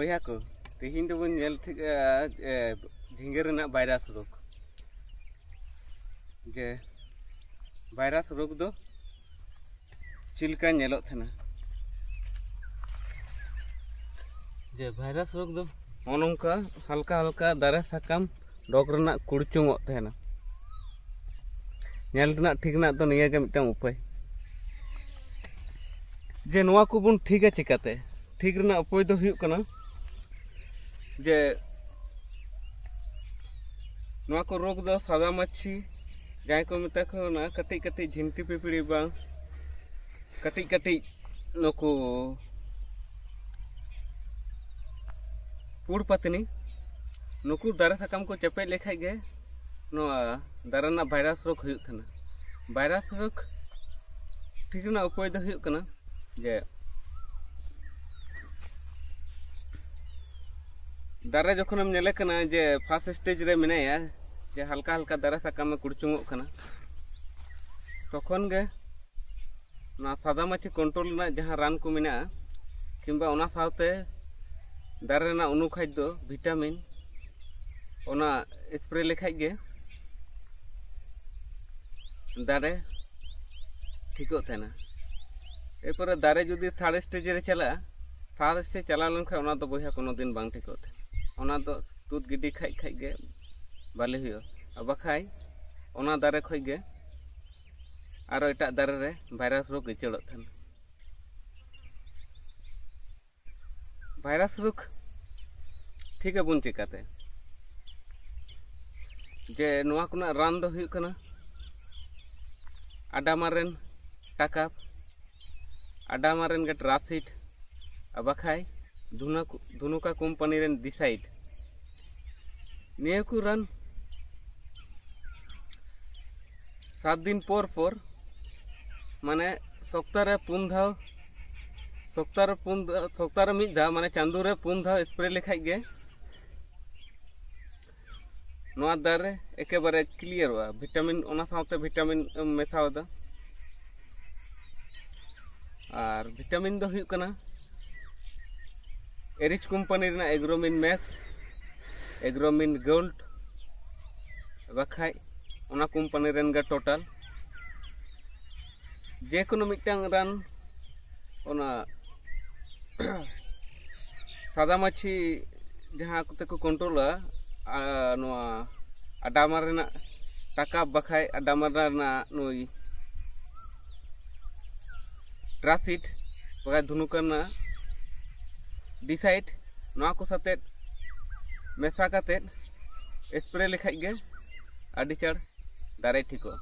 बया को तेहिन दो बन नेल ठीक झिंगे रेना वायरस रोग जे वायरस रोग दो चिलका नेलो थना जे वायरस रोग दो ओनोंका हल्का हल्का दारे साकाम डॉग रेना कुड़चुंगो तहना नेल रेना ठीक ना तो निया के मिटांग उपाय जे नोआ को बुन ठीक है चिकाते ठीक रेना उपाय दो हुयुग कना जे नोआ को रोग दो सादा मच्छी जहाँ को मेता को ना कटी कटी झिंटी पिपड़ी बांग कटी कटी नुकु पुड़ पत्नी नुकु दारे साकाम को चपे लेखाय गे नोआ दारे ना वायरस रोग हुयुग थना वायरस रोग ठीक ना उपाय दो हुयुग कना जे दारे जखनम नेले कना जे फर्स्ट स्टेज रे मिनाया जे हल्का हल्का दारे साकाम में कुड़चुंगो कना तखन गे ना सादा माछी कंट्रोल ना जहां रान को मिना किंबा ओना सावते दारे ना अनुखाद्य विटामिन ओना स्प्रे लेखाय गे दारे ठीको थाना एरपर दारे जुदी थर्ड स्टेज रे चला थर्ड स्टेज चला लेनखा ओना दो बया कोनो दिन बांग ठीको थाना ओना दो तुद गिडी खाई खाई गे बाले हुयो बाखाय ओना दारे खय गे आरो एटा दारे रे वायरस रोग इचड़ो थाना वायरस रोग ठीक है बुन चिकाते जे नोआ कुना रान दो हुयो कना आडामारेन टाका आडामारेन गे ट्रासिट बाखाय धुनुका कंपनी रेन डिसाइड निया को रान 7 दिन पर माने सप्ताह पुन धाव सप्ताह मिद धाव माने चांदो रे पुन धाव स्प्रे लेखाय गे नोआ दारे एके बारे क्लियर हुआ विटामिन ओना सावते विटामिन मेसावदा और विटामिन दो हुयुग कना एरिच कंपनी रेना एग्रोमिन मैक्स एग्रोमिन गोल्ड बाखाय ओना कंपनी रेन गे टोटल जे कोनो मिटांग रान ओना सादा माछी जहां कोते को कंट्रोला नोआ आडामार रेना टाका बाखाय आडामार रेना नुई ट्रासिट बाखाय धुनुकाना डिसाइड नोआ को साथे मेसा काते स्प्रे लेखाय गे आडी चाड़ दारे ठीको।